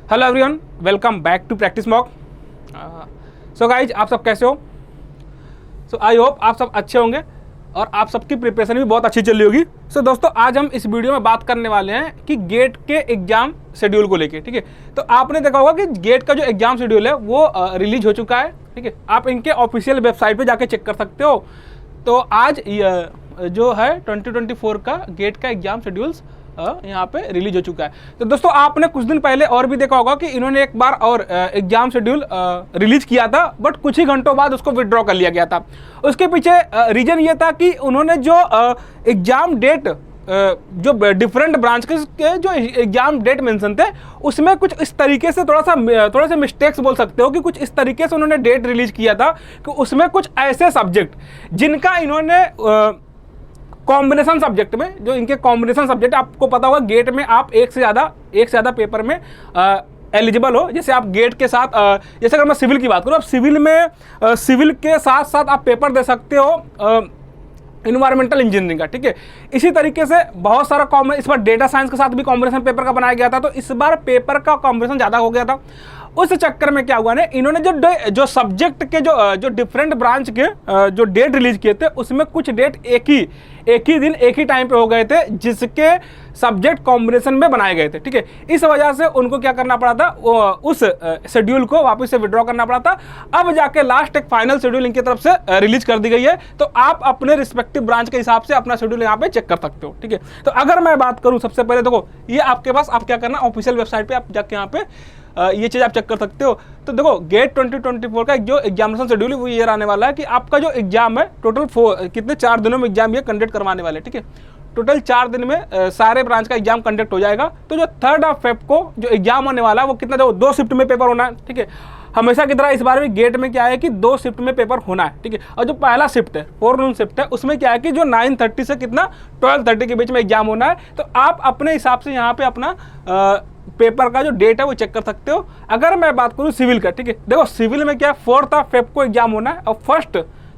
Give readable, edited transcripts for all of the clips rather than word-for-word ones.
Hello everyone, welcome back to practice mock. So guys, आप सब कैसे हो? सो आई होप आप सब अच्छे होंगे और आप सबकी प्रिपरेशन भी बहुत अच्छी चल रही होगी। सो दोस्तों, आज हम इस वीडियो में बात करने वाले हैं कि गेट के एग्जाम शेड्यूल को लेके। ठीक है, तो आपने देखा होगा कि गेट का जो एग्जाम शेड्यूल है वो रिलीज हो चुका है। ठीक है, आप इनके ऑफिशियल वेबसाइट पे जाके चेक कर सकते हो। तो आज जो है 2024 का गेट का एग्जाम शेड्यूल्स यहाँ पे रिलीज हो चुका है। तो दोस्तों, आपने कुछ दिन पहले और भी देखा होगा कि इन्होंने एक बार और एग्जाम शेड्यूल रिलीज किया था, बट कुछ ही घंटों बाद उसको विड्रॉ कर लिया गया था। उसके पीछे रीजन ये था कि उन्होंने जो एग्जाम डेट जो डिफरेंट ब्रांच के जो एग्जाम डेट मेंशन थे उसमें कुछ इस तरीके से थोड़ा सा मिस्टेक्स बोल सकते हो कि कुछ इस तरीके से उन्होंने डेट रिलीज किया था कि उसमें कुछ ऐसे सब्जेक्ट जिनका इन्होंने कॉम्बिनेशन सब्जेक्ट में, जो इनके कॉम्बिनेशन सब्जेक्ट आपको पता होगा गेट में आप एक से ज़्यादा पेपर में एलिजिबल हो। जैसे आप गेट के साथ जैसे अगर मैं सिविल की बात करूँ, आप सिविल में सिविल के साथ साथ आप पेपर दे सकते हो इन्वायरमेंटल इंजीनियरिंग का। ठीक है, इसी तरीके से बहुत सारा इस बार डेटा साइंस के साथ भी कॉम्बिनेशन पेपर का बनाया गया था, तो इस बार पेपर का कॉम्बिनेशन ज़्यादा हो गया था। उस चक्कर में क्या हुआ ना, इन्होंने जो सब्जेक्ट के जो डिफरेंट ब्रांच के जो डेट रिलीज किए थे उसमें कुछ डेट एक ही दिन एक ही टाइम पे हो गए थे, जिसके सब्जेक्ट कॉम्बिनेशन में बनाए गए थे। ठीक है, इस वजह से उनको क्या करना पड़ा था, उस शेड्यूल को वापस से विड्रॉ करना पड़ा था। अब जाके लास्ट एक फाइनल शेड्यूल इनकी तरफ से रिलीज कर दी गई है, तो आप अपने रिस्पेक्टिव ब्रांच के हिसाब से अपना शेड्यूल यहाँ पे चेक कर सकते हो। ठीक है, तो अगर मैं बात करूँ, सबसे पहले देखो, ये आपके पास आप क्या करना, ऑफिशियल वेबसाइट पे आप जाके यहाँ पे ये चीज़ आप चेक कर सकते हो। तो देखो, गेट 2024 का जो एग्जामिनेशन शेड्यूल है वो ये रहने वाला है कि आपका जो एग्जाम है टोटल 4 दिनों में एग्जाम ये कंडक्ट करवाने वाले। ठीक है, टोटल 4 दिन में सारे ब्रांच का एग्जाम कंडक्ट हो जाएगा। तो जो 3 फेब को जो एग्जाम होने वाला है वो कितना, देखो 2 शिफ्ट में पेपर होना है। ठीक है, हमेशा की तरह इस बार भी गेट में क्या है कि 2 शिफ्ट में पेपर होना है। ठीक है, और जो पहला शिफ्ट है, फोरनून शिफ्ट है, उसमें क्या है कि जो 9:30 से कितना 12:30 के बीच में एग्जाम होना है। तो आप अपने हिसाब से यहाँ पे अपना पेपर का जो डेट है वो चेक कर सकते हो। अगर मैं बात करूँ सिविल का, ठीक है, देखो सिविल में क्या है, 4 फेब को एग्जाम होना है और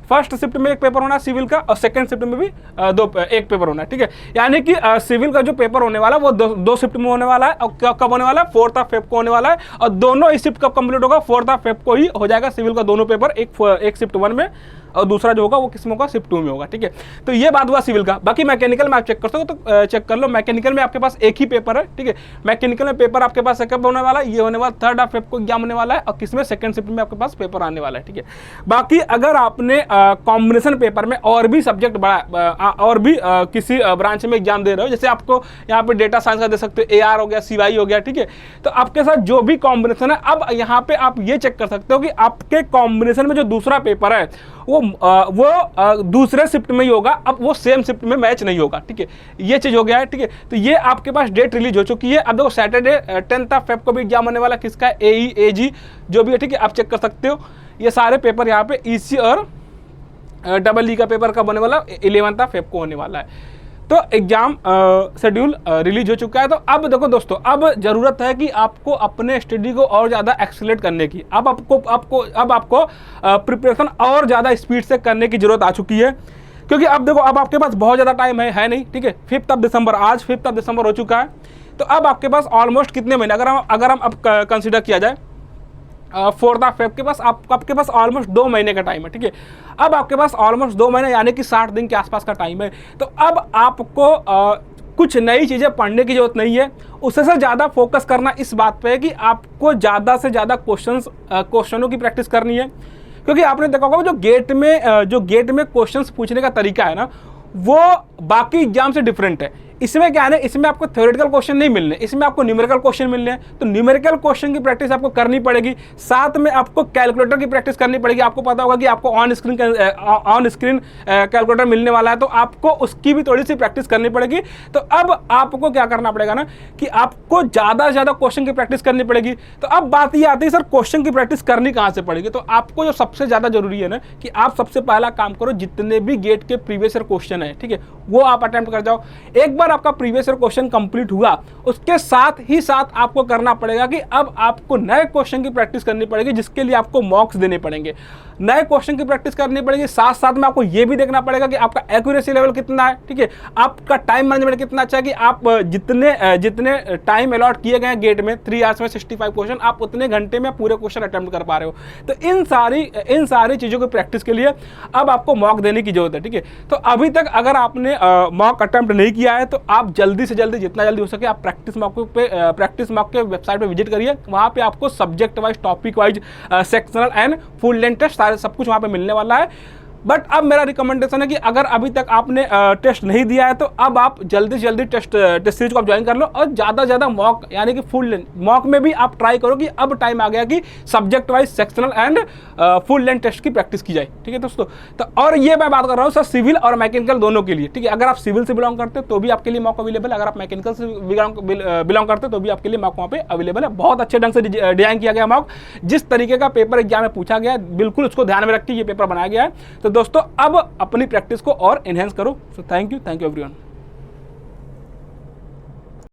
फर्स्ट शिफ्ट में एक पेपर होना है सिविल का, और सेकंड शिफ्ट में भी एक पेपर होना है। ठीक है, यानी कि सिविल का जो पेपर होने वाला है वो 2 शिफ्ट में होने वाला है। और कब होने वाला है, 4 फेब को होने वाला है। और दोनों ही शिफ्ट कब कंप्लीट होगा, 4 फेब को ही हो जाएगा सिविल का दोनों पेपर, एक शिफ्ट 1 में और दूसरा जो होगा वो किस में होगा, शिफ्ट 2 में होगा। ठीक है, तो ये बात हुआ सिविल का। बाकी मैकेनिकल में आप चेक कर सकते हो, तो चेक कर लो। मैकेनिकल में आपके पास एक ही पेपर है। ठीक है, मैकेनिकल में पेपर आपके पास कब होने वाला है, ये होने वाला 3 फेब को एग्जाम होने वाला है, और किसमें, सेकंड शिफ्ट में आपके पास पेपर आने वाला है। ठीक है, बाकी अगर आपने कॉम्बिनेशन पेपर में और भी सब्जेक्ट और भी किसी ब्रांच में एग्जाम दे रहे हो, जैसे आपको यहाँ पे डेटा साइंस का दे सकते हो, AR हो गया, CY हो गया। ठीक है, तो आपके साथ जो भी कॉम्बिनेशन है, अब यहाँ पे आप ये चेक कर सकते हो कि आपके कॉम्बिनेशन में जो दूसरा पेपर है वो दूसरे शिफ्ट में ही होगा, अब वो सेम शिफ्ट में मैच नहीं होगा। ठीक है, ये चीज हो गया है। ठीक है, तो ये आपके पास डेट रिलीज हो चुकी है। अब देखो, सैटरडे 10 फेब को भी एग्जाम होने वाला, किसका, AE AG जो भी है। ठीक है, आप चेक कर सकते हो। ये सारे पेपर यहाँ पे EC और EE का पेपर कब होने वाला, 11 फेब को होने वाला है। तो एग्जाम शेड्यूल रिलीज हो चुका है। तो अब देखो दोस्तों, अब जरूरत है कि आपको अपने स्टडी को और ज़्यादा एक्सेलरेट करने की। अब आपको प्रिपरेशन और ज़्यादा स्पीड से करने की जरूरत आ चुकी है, क्योंकि अब देखो, अब आपके पास बहुत ज़्यादा टाइम है नहीं। ठीक है, 5 दिसंबर, आज 5 दिसंबर हो चुका है। तो अब आपके पास ऑलमोस्ट कितने महीने, अगर हम अब कंसिडर किया जाए 4 फेब के पास आपके पास ऑलमोस्ट 2 महीने का टाइम है। ठीक है, अब आपके पास ऑलमोस्ट 2 महीने यानी कि 60 दिन के आसपास का टाइम है। तो अब आपको कुछ नई चीज़ें पढ़ने की जरूरत नहीं है, उससे से ज़्यादा फोकस करना इस बात पे है कि आपको ज़्यादा से ज़्यादा क्वेश्चनों की प्रैक्टिस करनी है। क्योंकि आपने देखा होगा जो गेट में क्वेश्चंस पूछने का तरीका है ना, वो बाकी एग्जाम से डिफरेंट है। इसमें क्या है ना, इसमें आपको थ्योरेटिकल क्वेश्चन नहीं मिलने, इसमें आपको न्यूमेरिकल क्वेश्चन मिलने हैं। तो न्यूमेरिकल क्वेश्चन की प्रैक्टिस आपको करनी पड़ेगी, साथ में आपको कैलकुलेटर की प्रैक्टिस करनी पड़ेगी। आपको पता होगा कि आपको ऑन स्क्रीन कैलकुलेटर मिलने वाला है, तो आपको उसकी भी थोड़ी सी प्रैक्टिस करनी पड़ेगी। तो अब आपको क्या करना पड़ेगा ना, कि आपको ज़्यादा से ज़्यादा क्वेश्चन की प्रैक्टिस करनी पड़ेगी। तो अब बात ये आती है, सर क्वेश्चन की प्रैक्टिस करनी कहाँ से पड़ेगी? तो आपको जो सबसे ज़्यादा जरूरी है ना, कि आप सबसे पहला काम करो, जितने भी गेट के प्रीवियस ईयर क्वेश्चन है, ठीक है, वो आप अटेम्प्ट कर जाओ। एक बार आपका प्रीवियस ईयर क्वेश्चन कंप्लीट हुआ, उसके साथ ही साथ आपको करना पड़ेगा कि अब आपको नए क्वेश्चन की प्रैक्टिस करनी पड़ेगी, जिसके लिए आपको मॉक्स देने पड़ेंगे। नए क्वेश्चन की प्रैक्टिस करनी पड़ेगी, साथ साथ में आपको ये भी देखना पड़ेगा कि आपका एक्यूरेसी लेवल कितना है, ठीक है, आपका टाइम मैनेजमेंट कितना अच्छा है कि आप जितने टाइम अलॉट किए गए गेट में 3 आवर्स में 65 क्वेश्चन, आप उतने घंटे में पूरे क्वेश्चन अटेम्प्ट कर पा रहे हो। तो इन सारी चीज़ों की प्रैक्टिस के लिए अब आपको मॉक देने की जरूरत है, ठीक है। तो अभी तक अगर आपने मॉक अटेम्प्ट नहीं किया है तो आप जल्दी से जल्दी, जितना जल्दी हो सके, आप प्रैक्टिस मॉक के वेबसाइट पे विजिट करिए। वहाँ पे आपको subject wise, topic wise, sectional and full length test सारे सब कुछ वहाँ पे मिलने वाला है। बट अब मेरा रिकमेंडेशन है कि अगर अभी तक आपने टेस्ट नहीं दिया है तो अब आप जल्दी से जल्दी टेस्ट सीरीज को आप ज्वाइन कर लो, और ज़्यादा से ज़्यादा मॉक यानी कि फुल लेंथ मॉक में भी आप ट्राई करो कि अब टाइम आ गया कि subject wise, sectional and full length test की प्रैक्टिस की जाए, ठीक है दोस्तों। तो और ये मैं बात कर रहा हूँ सर सिविल और मैकेनिकल दोनों के लिए, ठीक है। अगर आप सिविल से बिलोंग करते हो तो भी आपके लिए मॉक अवेलेबल है, अगर आप मैकेनिकल से बिलोंग करते हो तो भी आपके लिए मॉक वहाँ पे अवेलेबल है। बहुत अच्छे ढंग से डिजाइन किया गया मॉक, जिस तरीके का पेपर एग्जाम में पूछा गया है बिल्कुल उसको ध्यान में रख के ये पेपर बनाया गया है। तो दोस्तों अब अपनी प्रैक्टिस को और एनहेंस करो। So thank you everyone.